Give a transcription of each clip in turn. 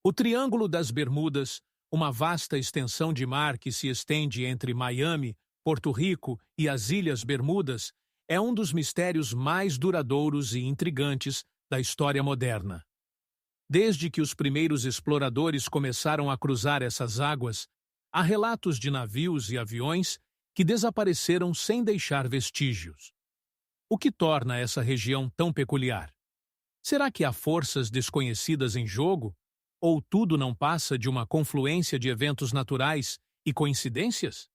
O Triângulo das Bermudas, uma vasta extensão de mar que se estende entre Miami, Porto Rico e as Ilhas Bermudas, é um dos mistérios mais duradouros e intrigantes da história moderna. Desde que os primeiros exploradores começaram a cruzar essas águas, há relatos de navios e aviões que desapareceram sem deixar vestígios. O que torna essa região tão peculiar? Será que há forças desconhecidas em jogo? Ou tudo não passa de uma confluência de eventos naturais e coincidências?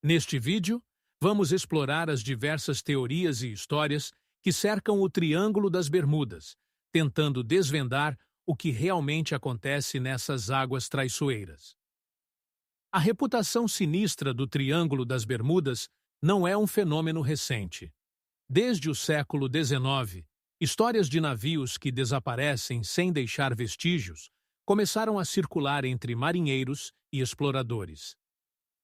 Neste vídeo, vamos explorar as diversas teorias e histórias que cercam o Triângulo das Bermudas, tentando desvendar o que realmente acontece nessas águas traiçoeiras. A reputação sinistra do Triângulo das Bermudas não é um fenômeno recente. Desde o século XIX, histórias de navios que desaparecem sem deixar vestígios começaram a circular entre marinheiros e exploradores.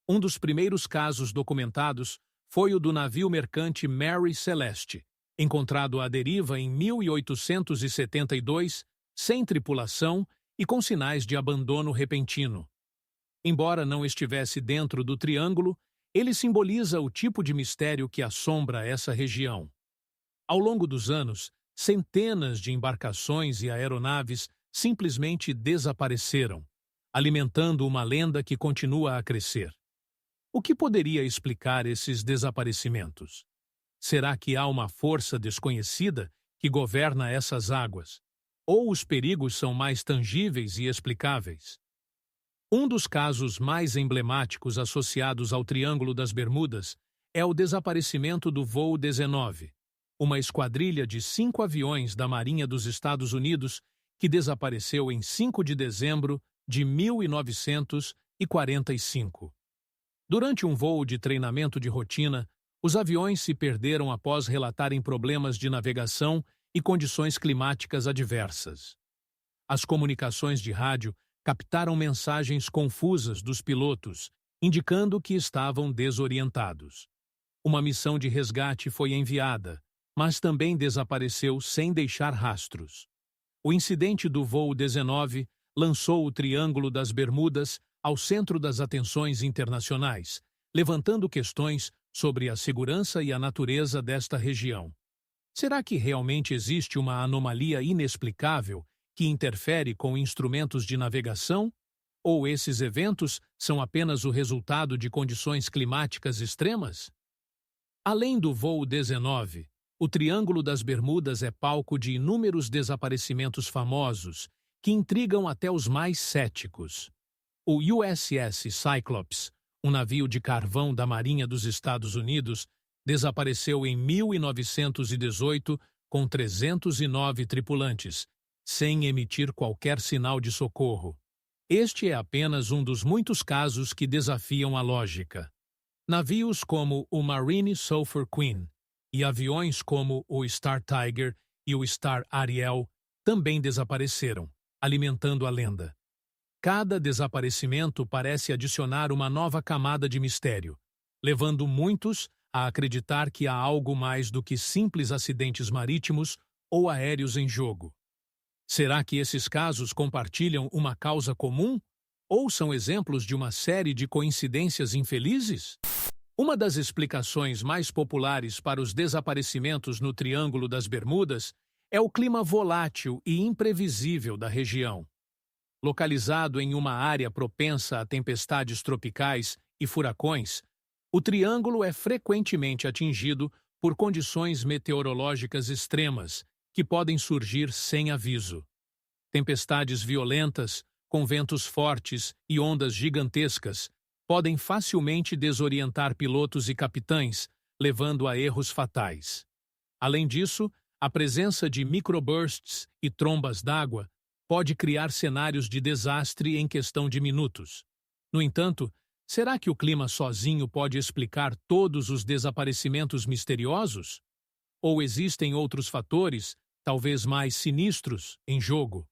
Um dos primeiros casos documentados foi o do navio mercante Mary Celeste, encontrado à deriva em 1872, sem tripulação e com sinais de abandono repentino. Embora não estivesse dentro do triângulo, ele simboliza o tipo de mistério que assombra essa região. Ao longo dos anos, centenas de embarcações e aeronaves simplesmente desapareceram, alimentando uma lenda que continua a crescer. O que poderia explicar esses desaparecimentos? Será que há uma força desconhecida que governa essas águas? Ou os perigos são mais tangíveis e explicáveis? Um dos casos mais emblemáticos associados ao Triângulo das Bermudas é o desaparecimento do voo 19, uma esquadrilha de 5 aviões da Marinha dos Estados Unidos que desapareceu em 5 de dezembro de 1945. Durante um voo de treinamento de rotina, os aviões se perderam após relatarem problemas de navegação e condições climáticas adversas. As comunicações de rádio captaram mensagens confusas dos pilotos, indicando que estavam desorientados. Uma missão de resgate foi enviada, mas também desapareceu sem deixar rastros. O incidente do voo 19 lançou o Triângulo das Bermudas ao centro das atenções internacionais, levantando questões sobre a segurança e a natureza desta região. Será que realmente existe uma anomalia inexplicável que interfere com instrumentos de navegação? Ou esses eventos são apenas o resultado de condições climáticas extremas? Além do voo 19, o Triângulo das Bermudas é palco de inúmeros desaparecimentos famosos que intrigam até os mais céticos. O USS Cyclops, um navio de carvão da Marinha dos Estados Unidos, desapareceu em 1918 com 309 tripulantes, sem emitir qualquer sinal de socorro. Este é apenas um dos muitos casos que desafiam a lógica. Navios como o Marine Sulphur Queen e aviões como o Star Tiger e o Star Ariel também desapareceram, alimentando a lenda. Cada desaparecimento parece adicionar uma nova camada de mistério, levando muitos a acreditar que há algo mais do que simples acidentes marítimos ou aéreos em jogo. Será que esses casos compartilham uma causa comum? Ou são exemplos de uma série de coincidências infelizes? Uma das explicações mais populares para os desaparecimentos no Triângulo das Bermudas é o clima volátil e imprevisível da região. Localizado em uma área propensa a tempestades tropicais e furacões, o Triângulo é frequentemente atingido por condições meteorológicas extremas que podem surgir sem aviso. Tempestades violentas, com ventos fortes e ondas gigantescas, podem facilmente desorientar pilotos e capitães, levando a erros fatais. Além disso, a presença de microbursts e trombas d'água pode criar cenários de desastre em questão de minutos. No entanto, será que o clima sozinho pode explicar todos os desaparecimentos misteriosos? Ou existem outros fatores, talvez mais sinistros, em jogo?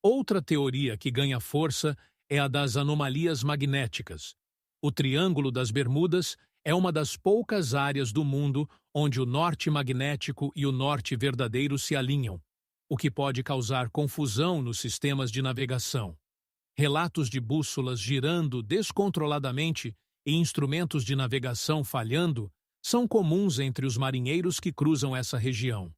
Outra teoria que ganha força é a das anomalias magnéticas. O Triângulo das Bermudas é uma das poucas áreas do mundo onde o norte magnético e o norte verdadeiro se alinham, o que pode causar confusão nos sistemas de navegação. Relatos de bússolas girando descontroladamente e instrumentos de navegação falhando são comuns entre os marinheiros que cruzam essa região.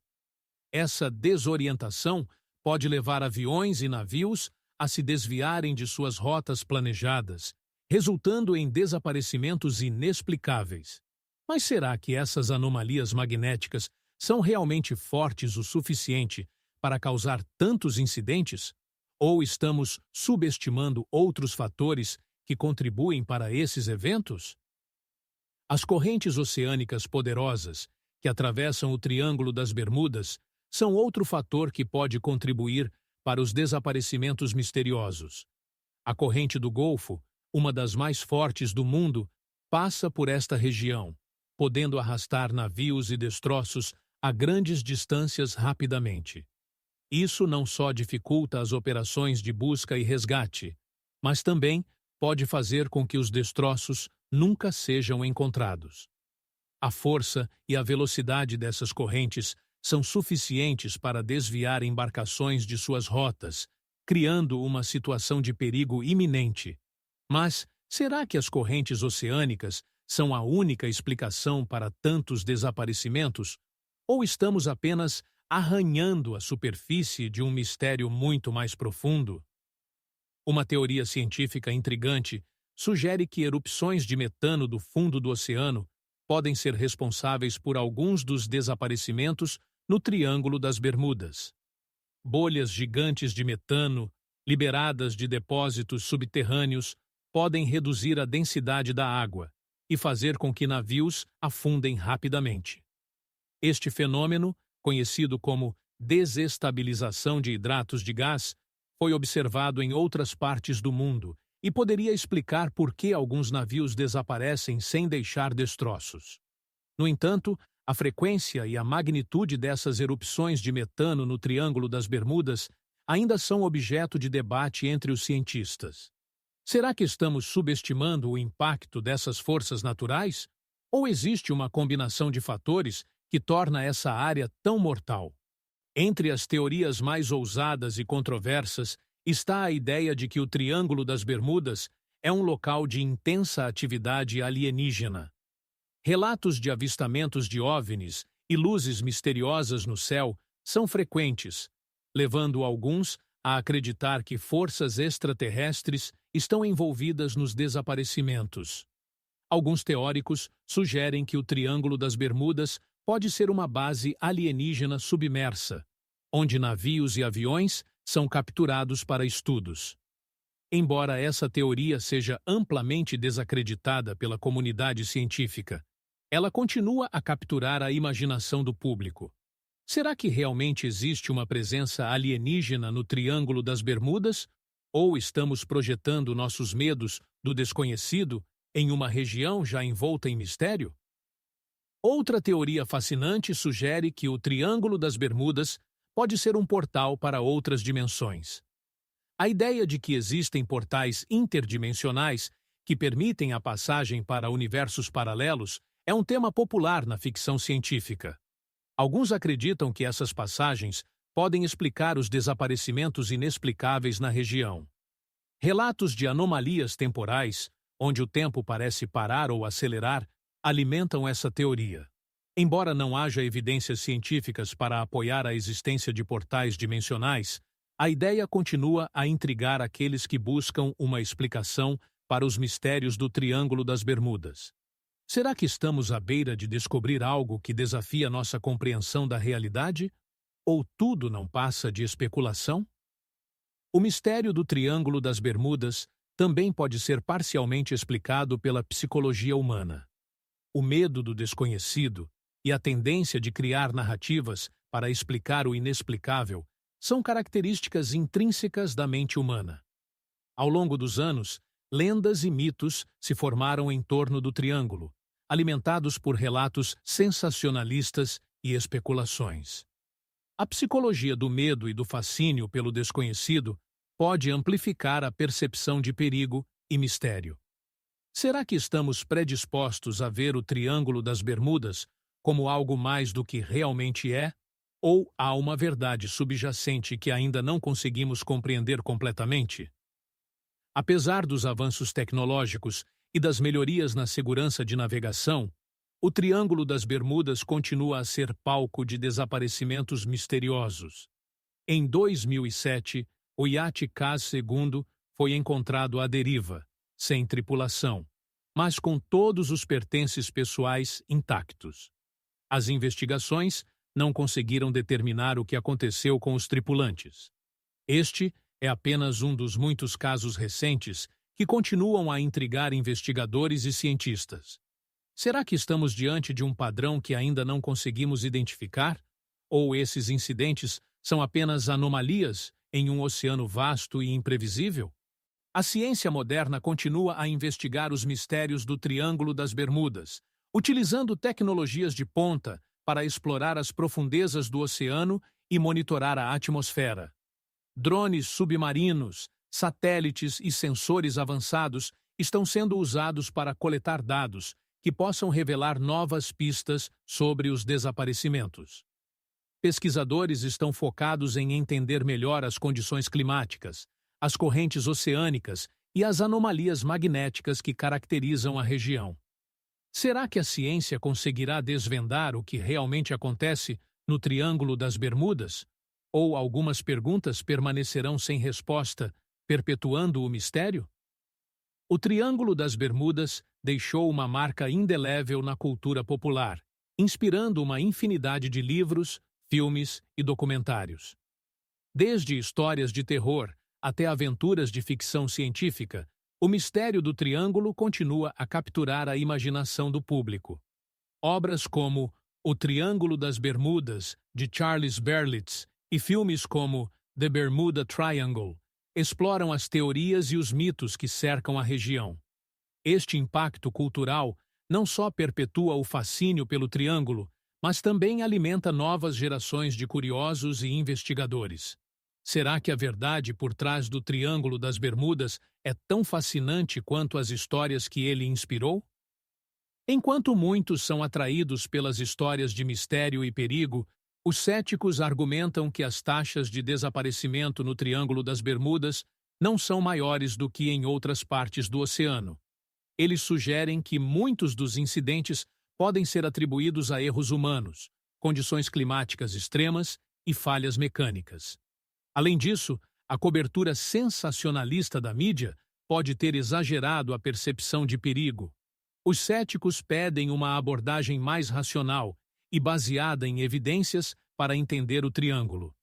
Essa desorientação pode levar aviões e navios a se desviarem de suas rotas planejadas, resultando em desaparecimentos inexplicáveis. Mas será que essas anomalias magnéticas são realmente fortes o suficiente para causar tantos incidentes? Ou estamos subestimando outros fatores que contribuem para esses eventos? As correntes oceânicas poderosas, que atravessam o Triângulo das Bermudas, são outro fator que pode contribuir para os desaparecimentos misteriosos. A corrente do Golfo, uma das mais fortes do mundo, passa por esta região, podendo arrastar navios e destroços a grandes distâncias rapidamente. Isso não só dificulta as operações de busca e resgate, mas também pode fazer com que os destroços nunca sejam encontrados. A força e a velocidade dessas correntes são suficientes para desviar embarcações de suas rotas, criando uma situação de perigo iminente. Mas será que as correntes oceânicas são a única explicação para tantos desaparecimentos? Ou estamos apenas arranhando a superfície de um mistério muito mais profundo? Uma teoria científica intrigante sugere que erupções de metano do fundo do oceano podem ser responsáveis por alguns dos desaparecimentos no Triângulo das Bermudas. Bolhas gigantes de metano, liberadas de depósitos subterrâneos, podem reduzir a densidade da água e fazer com que navios afundem rapidamente. Este fenômeno, conhecido como desestabilização de hidratos de gás, foi observado em outras partes do mundo e poderia explicar por que alguns navios desaparecem sem deixar destroços. No entanto, a frequência e a magnitude dessas erupções de metano no Triângulo das Bermudas ainda são objeto de debate entre os cientistas. Será que estamos subestimando o impacto dessas forças naturais? Ou existe uma combinação de fatores que torna essa área tão mortal? Entre as teorias mais ousadas e controversas está a ideia de que o Triângulo das Bermudas é um local de intensa atividade alienígena. Relatos de avistamentos de OVNIs e luzes misteriosas no céu são frequentes, levando alguns a acreditar que forças extraterrestres estão envolvidas nos desaparecimentos. Alguns teóricos sugerem que o Triângulo das Bermudas pode ser uma base alienígena submersa, onde navios e aviões são capturados para estudos. Embora essa teoria seja amplamente desacreditada pela comunidade científica, ela continua a capturar a imaginação do público. Será que realmente existe uma presença alienígena no Triângulo das Bermudas? Ou estamos projetando nossos medos do desconhecido em uma região já envolta em mistério? Outra teoria fascinante sugere que o Triângulo das Bermudas pode ser um portal para outras dimensões. A ideia de que existem portais interdimensionais que permitem a passagem para universos paralelos é um tema popular na ficção científica. Alguns acreditam que essas passagens podem explicar os desaparecimentos inexplicáveis na região. Relatos de anomalias temporais, onde o tempo parece parar ou acelerar, alimentam essa teoria. Embora não haja evidências científicas para apoiar a existência de portais dimensionais, a ideia continua a intrigar aqueles que buscam uma explicação para os mistérios do Triângulo das Bermudas. Será que estamos à beira de descobrir algo que desafia nossa compreensão da realidade? Ou tudo não passa de especulação? O mistério do Triângulo das Bermudas também pode ser parcialmente explicado pela psicologia humana. O medo do desconhecido e a tendência de criar narrativas para explicar o inexplicável são características intrínsecas da mente humana. Ao longo dos anos, lendas e mitos se formaram em torno do Triângulo, alimentados por relatos sensacionalistas e especulações. A psicologia do medo e do fascínio pelo desconhecido pode amplificar a percepção de perigo e mistério. Será que estamos predispostos a ver o Triângulo das Bermudas como algo mais do que realmente é? Ou há uma verdade subjacente que ainda não conseguimos compreender completamente? Apesar dos avanços tecnológicos e das melhorias na segurança de navegação, o Triângulo das Bermudas continua a ser palco de desaparecimentos misteriosos. Em 2007, o iate Cas II foi encontrado à deriva, sem tripulação, mas com todos os pertences pessoais intactos. As investigações não conseguiram determinar o que aconteceu com os tripulantes. Este é apenas um dos muitos casos recentes que continuam a intrigar investigadores e cientistas. Será que estamos diante de um padrão que ainda não conseguimos identificar? Ou esses incidentes são apenas anomalias em um oceano vasto e imprevisível? A ciência moderna continua a investigar os mistérios do Triângulo das Bermudas, utilizando tecnologias de ponta para explorar as profundezas do oceano e monitorar a atmosfera. Drones submarinos, satélites e sensores avançados estão sendo usados para coletar dados que possam revelar novas pistas sobre os desaparecimentos. Pesquisadores estão focados em entender melhor as condições climáticas, as correntes oceânicas e as anomalias magnéticas que caracterizam a região. Será que a ciência conseguirá desvendar o que realmente acontece no Triângulo das Bermudas? Ou algumas perguntas permanecerão sem resposta, perpetuando o mistério? O Triângulo das Bermudas deixou uma marca indelével na cultura popular, inspirando uma infinidade de livros, filmes e documentários. Desde histórias de terror até aventuras de ficção científica, o mistério do Triângulo continua a capturar a imaginação do público. Obras como O Triângulo das Bermudas, de Charles Berlitz, e filmes como The Bermuda Triangle exploram as teorias e os mitos que cercam a região. Este impacto cultural não só perpetua o fascínio pelo Triângulo, mas também alimenta novas gerações de curiosos e investigadores. Será que a verdade por trás do Triângulo das Bermudas é tão fascinante quanto as histórias que ele inspirou? Enquanto muitos são atraídos pelas histórias de mistério e perigo, os céticos argumentam que as taxas de desaparecimento no Triângulo das Bermudas não são maiores do que em outras partes do oceano. Eles sugerem que muitos dos incidentes podem ser atribuídos a erros humanos, condições climáticas extremas e falhas mecânicas. Além disso, a cobertura sensacionalista da mídia pode ter exagerado a percepção de perigo. Os céticos pedem uma abordagem mais racional e baseada em evidências para entender o Triângulo.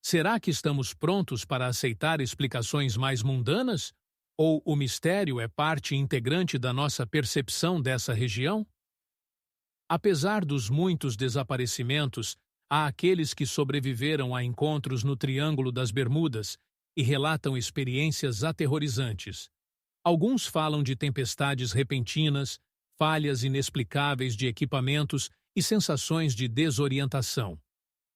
Será que estamos prontos para aceitar explicações mais mundanas? Ou o mistério é parte integrante da nossa percepção dessa região? Apesar dos muitos desaparecimentos, há aqueles que sobreviveram a encontros no Triângulo das Bermudas e relatam experiências aterrorizantes. Alguns falam de tempestades repentinas, falhas inexplicáveis de equipamentos e sensações de desorientação.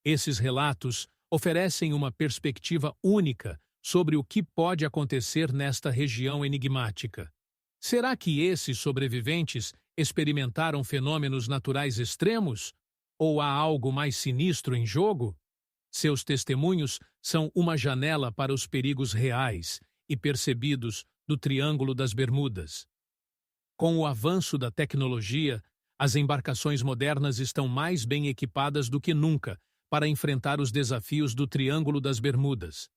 Esses relatos oferecem uma perspectiva única sobre o que pode acontecer nesta região enigmática. Será que esses sobreviventes experimentaram fenômenos naturais extremos? Ou há algo mais sinistro em jogo? Seus testemunhos são uma janela para os perigos reais e percebidos do Triângulo das Bermudas. Com o avanço da tecnologia, as embarcações modernas estão mais bem equipadas do que nunca para enfrentar os desafios do Triângulo das Bermudas.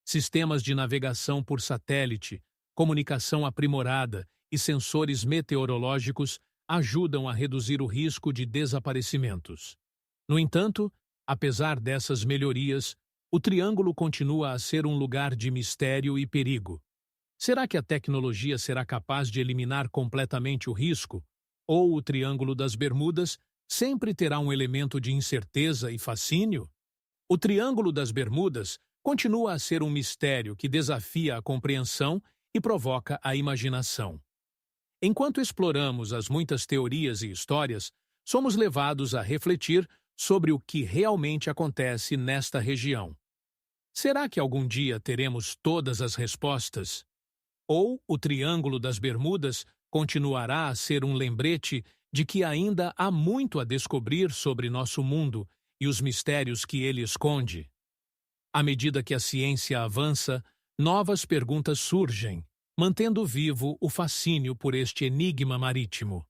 Sistemas de navegação por satélite, comunicação aprimorada e sensores meteorológicos ajudam a reduzir o risco de desaparecimentos. No entanto, apesar dessas melhorias, o Triângulo continua a ser um lugar de mistério e perigo. Será que a tecnologia será capaz de eliminar completamente o risco? Ou o Triângulo das Bermudas sempre terá um elemento de incerteza e fascínio? O Triângulo das Bermudas continua a ser um mistério que desafia a compreensão e provoca a imaginação. Enquanto exploramos as muitas teorias e histórias, somos levados a refletir sobre o que realmente acontece nesta região. Será que algum dia teremos todas as respostas? Ou o Triângulo das Bermudas continuará a ser um lembrete de que ainda há muito a descobrir sobre nosso mundo e os mistérios que ele esconde. À medida que a ciência avança, novas perguntas surgem, mantendo vivo o fascínio por este enigma marítimo.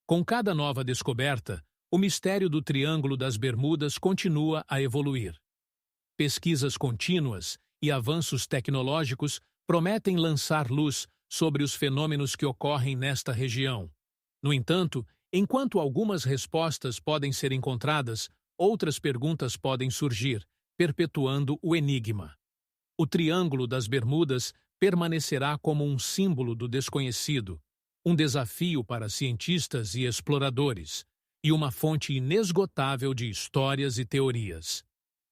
Com cada nova descoberta, o mistério do Triângulo das Bermudas continua a evoluir. Pesquisas contínuas e avanços tecnológicos prometem lançar luz sobre os fenômenos que ocorrem nesta região. No entanto, enquanto algumas respostas podem ser encontradas, outras perguntas podem surgir, perpetuando o enigma. O Triângulo das Bermudas permanecerá como um símbolo do desconhecido, um desafio para cientistas e exploradores, e uma fonte inesgotável de histórias e teorias.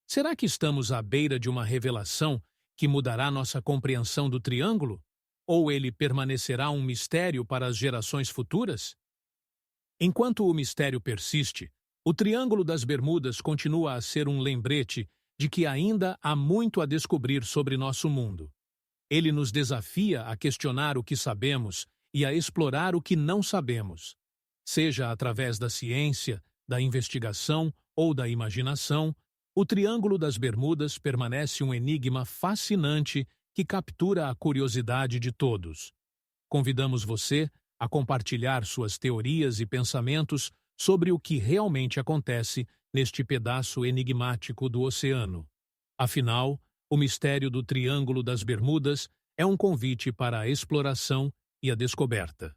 Será que estamos à beira de uma revelação que mudará nossa compreensão do Triângulo? Ou ele permanecerá um mistério para as gerações futuras? Enquanto o mistério persiste, o Triângulo das Bermudas continua a ser um lembrete de que ainda há muito a descobrir sobre nosso mundo. Ele nos desafia a questionar o que sabemos e a explorar o que não sabemos. Seja através da ciência, da investigação ou da imaginação, o Triângulo das Bermudas permanece um enigma fascinante que captura a curiosidade de todos. Convidamos você a compartilhar suas teorias e pensamentos sobre o que realmente acontece neste pedaço enigmático do oceano. Afinal, o mistério do Triângulo das Bermudas é um convite para a exploração e a descoberta.